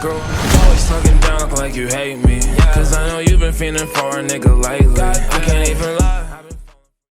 Girl, always talking down like you hate me. Cause I know you've been feeling for a nigga lately. I can't even lie.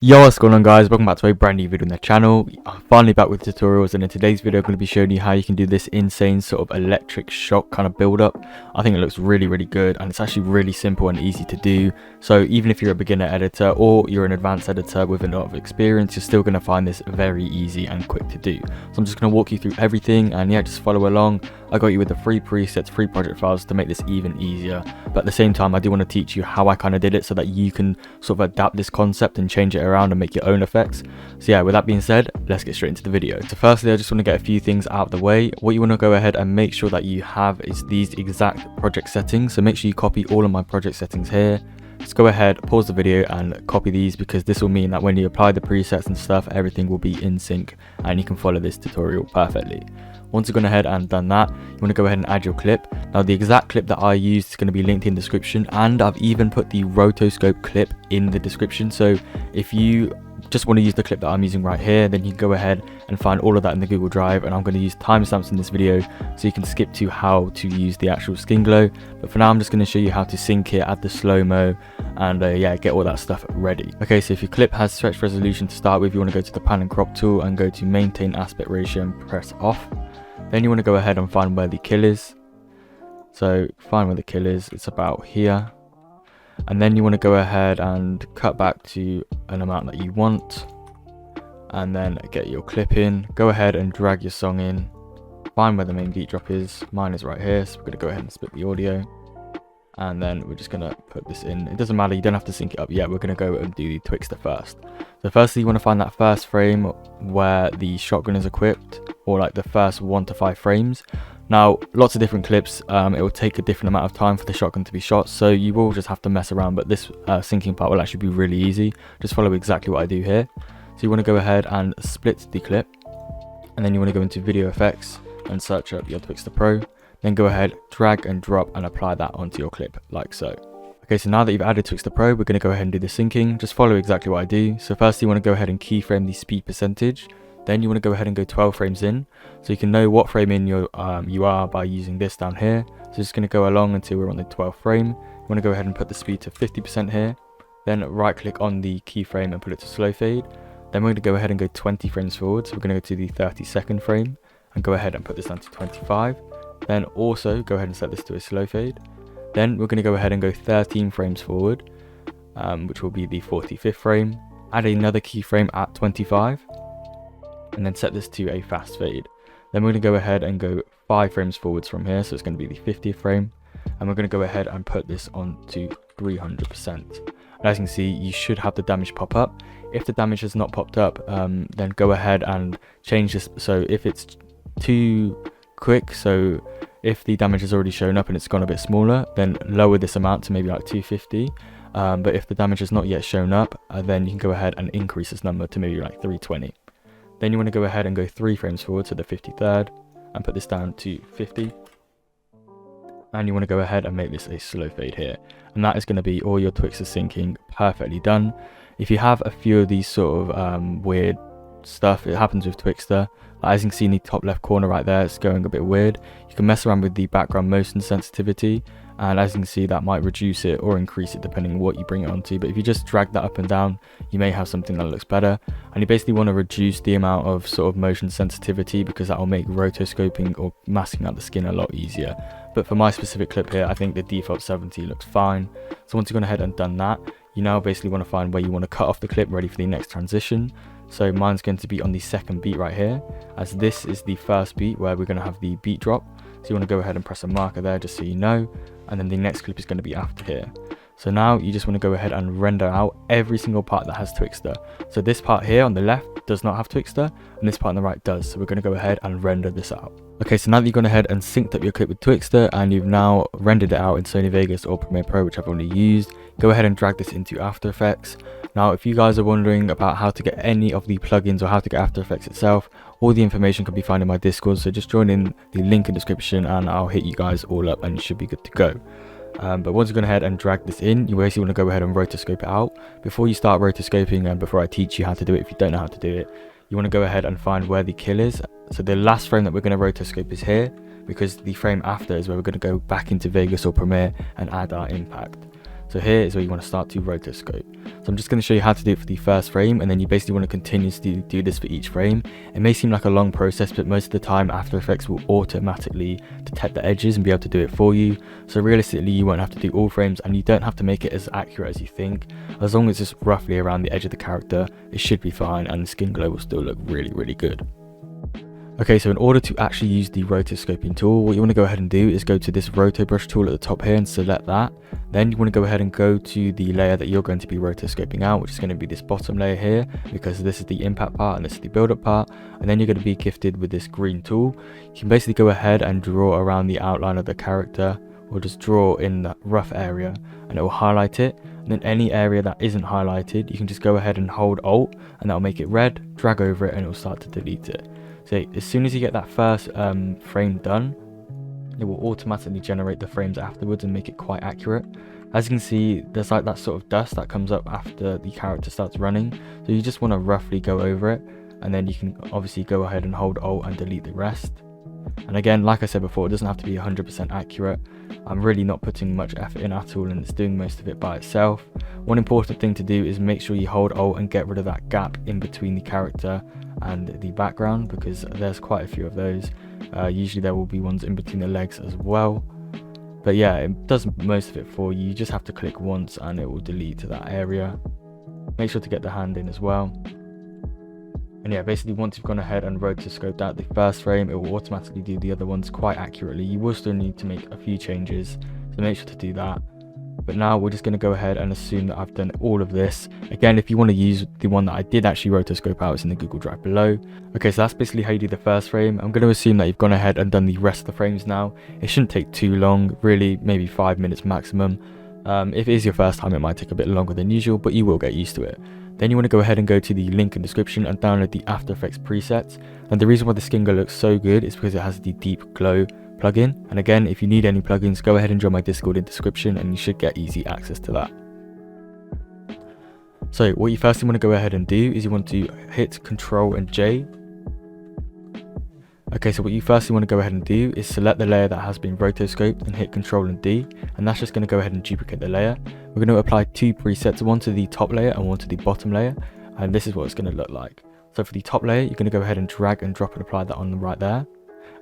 Yo, what's going on guys, welcome back to a brand new video on the channel. I'm finally back with tutorials, and in today's video I'm going to be showing you how you can do this insane sort of electric shock kind of build up. I think it looks really good, and it's actually really simple and easy to do. So even if you're a beginner editor or you're an advanced editor with a lot of experience, you're still going to find this very easy and quick to do. So I'm just going to walk you through everything, and yeah, just follow along. I got you with the free presets, free project files to make this even easier, but at the same time I do want to teach you how I kind of did it so that you can sort of adapt this concept and change it around and make your own effects. So yeah, with that being said, let's get straight into the video. So firstly, I just want to get a few things out of the way. What you want to go ahead and make sure that you have is these exact project settings. So make sure you copy all of my project settings here. Just go ahead, pause the video and copy these, because this will mean that when you apply the presets and stuff, everything will be in sync and you can follow this tutorial perfectly. Once you've gone ahead and done that, you want to go ahead and add your clip. Now the exact clip that I used is going to be linked in the description, and I've even put the Rotoscope clip in the description. So if you just want to use the clip that I'm using right here, then you can go ahead and find all of that in the Google Drive, and I'm going to use timestamps in this video so you can skip to how to use the actual skin glow. But for now I'm just going to show you how to sync it, add the slow-mo, and yeah, get all that stuff ready. Okay, so if your clip has stretch resolution to start with, you want to go to the pan and crop tool and go to maintain aspect ratio and press off. Then you want to go ahead and find where the kill is. So find where the kill is, it's about here. And then you want to go ahead and cut back to an amount that you want, and then get your clip in. Go ahead and drag your song in, find where the main beat drop is. Mine is right here, so we're going to go ahead and split the audio, and then we're just going to put this in. It doesn't matter, you don't have to sync it up yet. We're going to go and do the Twixtor first. So firstly, you want to find that first frame where the shotgun is equipped, or like the first 1 to 5 frames. Now, lots of different clips, it will take a different amount of time for the shotgun to be shot, so you will just have to mess around, but this syncing part will actually be really easy. Just follow exactly what I do here. So you want to go ahead and split the clip, and then you want to go into video effects and search up your Twixtor Pro. Then go ahead, drag and drop and apply that onto your clip like so. Okay, so now that you've added Twixtor Pro, we're going to go ahead and do the syncing. Just follow exactly what I do. So first you want to go ahead and keyframe the speed percentage. Then you want to go ahead and go 12 frames in, so you can know what frame in you are by using this down here. So just going to go along until we're on the 12th frame. You want to go ahead and put the speed to 50% here. Then right click on the keyframe and put it to slow fade. Then we're going to go ahead and go 20 frames forward. So we're going to go to the 32nd frame and go ahead and put this down to 25. Then also go ahead and set this to a slow fade. Then we're going to go ahead and go 13 frames forward, which will be the 45th frame. Add another keyframe at 25. And then set this to a fast fade. Then we're going to go ahead and go 5 frames forwards from here, so it's going to be the 50th frame, and we're going to go ahead and put this on to 300%. And as you can see, you should have the damage pop up. If the damage has not popped up, then go ahead and change this. So if it's too quick, so if the damage has already shown up and it's gone a bit smaller, then lower this amount to maybe like 250. But if the damage has not yet shown up, then you can go ahead and increase this number to maybe like 320. Then you want to go ahead and go 3 frames forward to the 53rd and put this down to 50. And you want to go ahead and make this a slow fade here. And that is going to be all your Twixtor syncing perfectly done. If you have a few of these sort of weird stuff, it happens with Twixtor. As you can see in the top left corner right there, it's going a bit weird. You can mess around with the background motion sensitivity, and as you can see, that might reduce it or increase it depending on what you bring it onto. But if you just drag that up and down, you may have something that looks better. And you basically want to reduce the amount of sort of motion sensitivity, because that will make rotoscoping or masking out the skin a lot easier. But for my specific clip here, I think the default 70 looks fine. So once you've gone ahead and done that, you now basically want to find where you want to cut off the clip ready for the next transition. So mine's going to be on the 2nd beat right here, as this is the first beat where we're going to have the beat drop. So you want to go ahead and press a marker there just so you know, and then the next clip is going to be after here. So now you just want to go ahead and render out every single part that has Twixtor. So this part here on the left does not have Twixtor, and this part on the right does. So we're going to go ahead and render this out. Okay, so now that you've gone ahead and synced up your clip with Twixtor, and you've now rendered it out in Sony Vegas or Premiere Pro, which I've already used, go ahead and drag this into After Effects. Now, if you guys are wondering about how to get any of the plugins or how to get After Effects itself, all the information can be found in my Discord, so just join in the link in the description and I'll hit you guys all up and you should be good to go. But once you've gone ahead and drag this in, you basically want to go ahead and rotoscope it out. Before you start rotoscoping and before I teach you how to do it, if you don't know how to do it, you want to go ahead and find where the kill is. So the last frame that we're going to rotoscope is here. because the frame after is where we're going to go back into Vegas or Premiere and add our impact. So here is where you want to start to rotoscope. So I'm just going to show you how to do it for the first frame, and then you basically want to continuously do this for each frame. It may seem like a long process, but most of the time After Effects will automatically detect the edges and be able to do it for you. So realistically you won't have to do all frames, and you don't have to make it as accurate as you think. As long as it's roughly around the edge of the character, it should be fine, and the skin glow will still look really good. Okay, so in order to actually use the rotoscoping tool, what you want to go ahead and do is go to this roto brush tool at the top here and select that. Then you want to go ahead and go to the layer that you're going to be rotoscoping out, which is going to be this bottom layer here, because this is the impact part and this is the build up part. And then you're going to be gifted with this green tool. You can basically go ahead and draw around the outline of the character, or just draw in that rough area, and it will highlight it. And then any area that isn't highlighted, you can just go ahead and hold Alt, and that will make it red, drag over it, and it will start to delete it. So as soon as you get that first frame done, it will automatically generate the frames afterwards and make it quite accurate. As you can see, there's like that sort of dust that comes up after the character starts running, so you just want to roughly go over it, and then you can obviously go ahead and hold Alt and delete the rest. And again, like I said before, it doesn't have to be 100% accurate. I'm really not putting much effort in at all, and it's doing most of it by itself. One important thing to do is make sure you hold Alt and get rid of that gap in between the character and the background, because there's quite a few of those. Usually there will be ones in between the legs as well. But yeah, it does most of it for you. You just have to click once and it will delete to that area. Make sure to get the hand in as well. And yeah, basically once you've gone ahead and rotoscoped out the first frame, it will automatically do the other ones quite accurately. You will still need to make a few changes, so make sure to do that. But now we're just going to go ahead and assume that I've done all of this. Again, if you want to use the one that I did actually rotoscope out, it's in the Google Drive below. Okay, so that's basically how you do the first frame. I'm going to assume that you've gone ahead and done the rest of the frames now. It shouldn't take too long, really, maybe 5 minutes maximum. If it is your first time, it might take a bit longer than usual, but you will get used to it. Then you want to go ahead and go to the link in the description and download the After Effects presets. And the reason why the skin glow looks so good is because it has the deep glow plugin. And again, if you need any plugins, go ahead and join my Discord in the description and you should get easy access to that. So what you firstly want to go ahead and do is you want to hit Ctrl and J. Okay, so what you firstly want to go ahead and do is select the layer that has been rotoscoped and hit Ctrl and D, and that's just going to go ahead and duplicate the layer. We're going to apply two presets, one to the top layer and one to the bottom layer, and this is what it's going to look like. So for the top layer, you're going to go ahead and drag and drop and apply that on right there.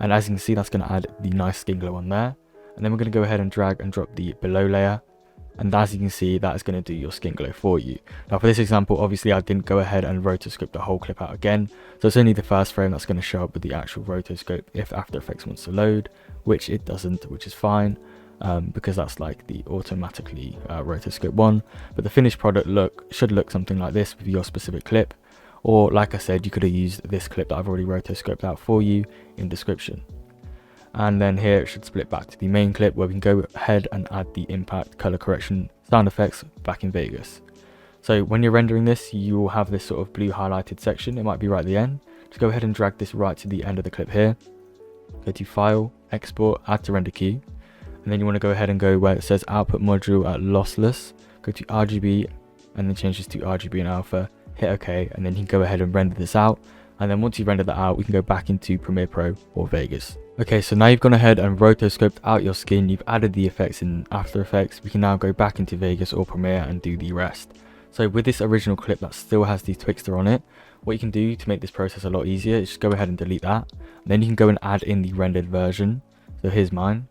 And as you can see, that's going to add the nice skin glow on there. And then we're going to go ahead and drag and drop the below layer. And as you can see, that is going to do your skin glow for you. Now for this example, obviously I didn't go ahead and rotoscope the whole clip out again. So it's only the first frame that's going to show up with the actual rotoscope if After Effects wants to load, which it doesn't, which is fine. Because that's like the automatically rotoscope one. But the finished product should look something like this with your specific clip. Or like I said, you could have used this clip that I've already rotoscoped out for you in description. And then here it should split back to the main clip where we can go ahead and add the impact, color correction, sound effects back in Vegas. So when you're rendering this, you will have this sort of blue highlighted section. It might be right at the end. Just go ahead and drag this right to the end of the clip here. Go to File, Export, Add to Render Queue. And then you want to go ahead and go where it says Output Module at Lossless. Go to RGB and then change this to RGB and Alpha. Hit OK, and then you can go ahead and render this out. And then once you render that out, we can go back into Premiere Pro or Vegas. Okay, so now you've gone ahead and rotoscoped out your skin, you've added the effects in After Effects, we can now go back into Vegas or Premiere and do the rest. So with this original clip that still has the Twixtor on it, what you can do to make this process a lot easier is just go ahead and delete that. And then you can go and add in the rendered version. So here's mine.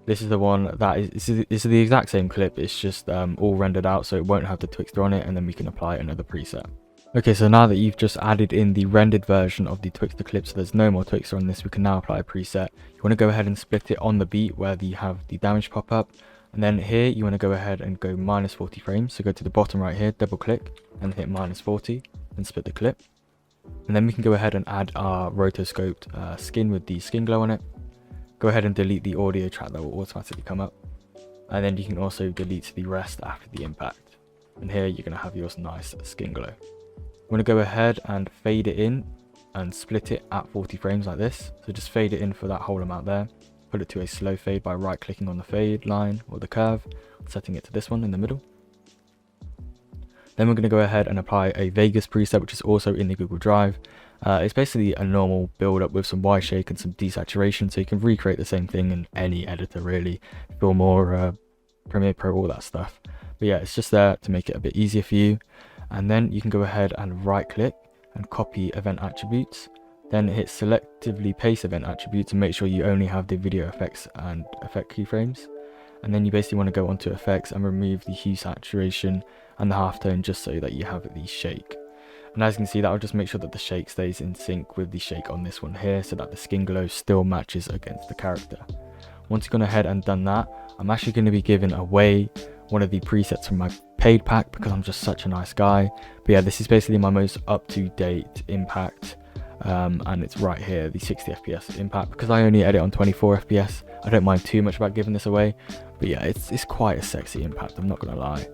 This is the one that is the exact same clip, it's just all rendered out, so it won't have the Twixtor on it, and then we can apply another preset. Okay, so now that you've just added in the rendered version of the Twixtor clip, so there's no more Twixtor on this, we can now apply a preset. You want to go ahead and split it on the beat where you have the damage pop up, and then here you want to go ahead and go minus 40 frames. So go to the bottom right here, double click and hit minus 40 and split the clip. And then we can go ahead and add our rotoscoped skin with the skin glow on it. Go ahead and delete the audio track that will automatically come up, and then you can also delete the rest after the impact. And here you're going to have your nice skin glow. You want to go ahead and fade it in and split it at 40 frames like this. So just fade it in for that whole amount there. Put it to a slow fade by right clicking on the fade line or the curve, setting it to this one in the middle. Then we're going to go ahead and apply a Vegas preset, which is also in the Google Drive. It's basically a normal build up with some Y shake and some desaturation, so you can recreate the same thing in any editor really, Feel more Premiere Pro, all that stuff. But yeah, it's just there to make it a bit easier for you. And then you can go ahead and right click and copy event attributes, then hit selectively paste event attributes and make sure you only have the video effects and effect keyframes. And then you basically want to go onto effects and remove the hue saturation and the halftone, just so that you have the shake. And as you can see, that will just make sure that the shake stays in sync with the shake on this one here, so that the skin glow still matches against the character. Once you've gone ahead and done that, I'm actually going to be giving away one of the presets from my paid pack because I'm just such a nice guy. But yeah, this is basically my most up-to-date impact, and it's right here, the 60 FPS impact. Because I only edit on 24 FPS, I don't mind too much about giving this away. But yeah, it's quite a sexy impact, I'm not gonna lie.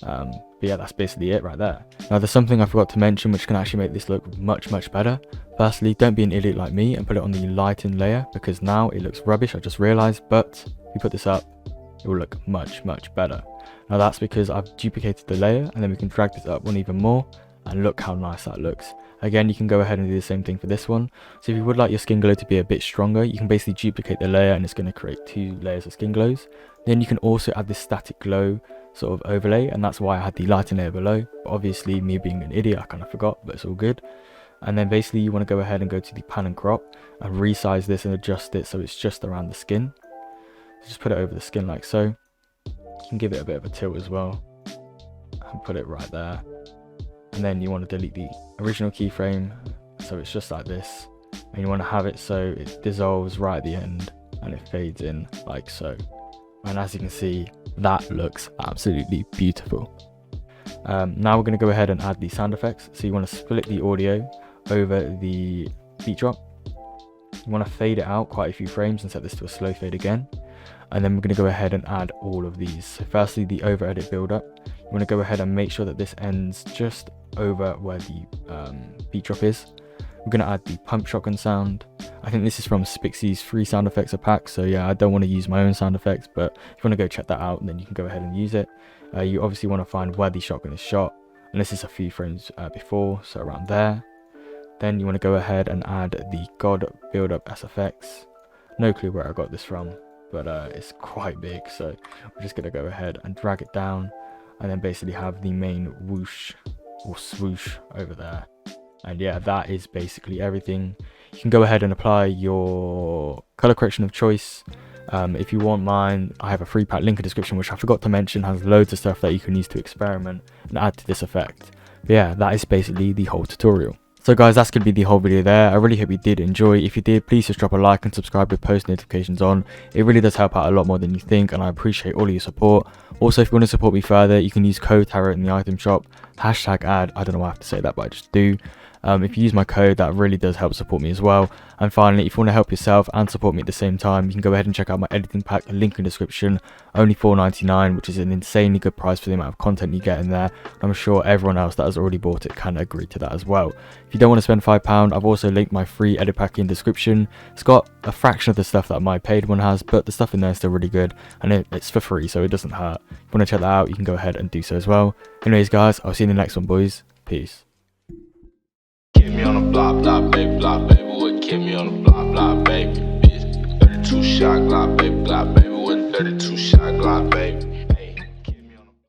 But yeah, that's basically it right there. Now there's something I forgot to mention which can actually make this look much better. Firstly, don't be an idiot like me and put it on the lighten layer, because now it looks rubbish, I just realized. But if you put this up, it will look much better. Now that's because I've duplicated the layer, and then we can drag this up one even more, and look how nice that looks. Again, you can go ahead and do the same thing for this one. So if you would like your skin glow to be a bit stronger, you can basically duplicate the layer and it's going to create 2 layers of skin glows. Then you can also add this static glow sort of overlay, and that's why I had the lighten layer below. But obviously, me being an idiot, I kind of forgot, but it's all good. And then basically you want to go ahead and go to the pan and crop and resize this and adjust it so it's just around the skin. So just put it over the skin like so. You can give it a bit of a tilt as well and put it right there. And then you want to delete the original keyframe, so it's just like this. And you want to have it so it dissolves right at the end and it fades in like so. And as you can see, that looks absolutely beautiful. Now we're going to go ahead and add the sound effects. So you want to split the audio over the beat drop. You want to fade it out quite a few frames and set this to a slow fade again. And then we're going to go ahead and add all of these. So firstly, the over edit build up. You want to go ahead and make sure that this ends just over where the beat drop is. We're going to add the pump shotgun sound. I think this is from Spixie's free sound effects pack, so yeah, I don't want to use my own sound effects, but if you want to go check that out, then you can go ahead and use it. You obviously want to find where the shotgun is shot, and this is a few frames before, so around there. Then you want to go ahead and add the God build up SFX. No clue where I got this from, but it's quite big, so we're just going to go ahead and drag it down, and then basically have the main whoosh or swoosh over there. And yeah, that is basically everything. You can go ahead and apply your color correction of choice. If you want mine, I have a free pack link in the description, which I forgot to mention, has loads of stuff that you can use to experiment and add to this effect. But yeah, that is basically the whole tutorial. So guys, that's going to be the whole video there. I really hope you did enjoy. If you did, please just drop a like and subscribe with post notifications on. It really does help out a lot more than you think, and I appreciate all of your support. Also, if you want to support me further, you can use code Tarot in the item shop, #ad. I don't know why I have to say that, but I just do. If you use my code, that really does help support me as well. And finally, if you want to help yourself and support me at the same time, you can go ahead and check out my editing pack, link in the description. Only $4.99, which is an insanely good price for the amount of content you get in there. I'm sure everyone else that has already bought it can agree to that as well. If you don't want to spend £5, I've also linked my free edit pack in the description. It's got a fraction of the stuff that my paid one has, but the stuff in there is still really good, and it's for free, so it doesn't hurt. If you want to check that out, you can go ahead and do so as well. Anyways guys, I'll see you in the next one, boys. Peace. Keep me on the block, baby, what keep me on the block, baby, bitch, 32 shot Glock, baby, with 32 shot Glock, baby.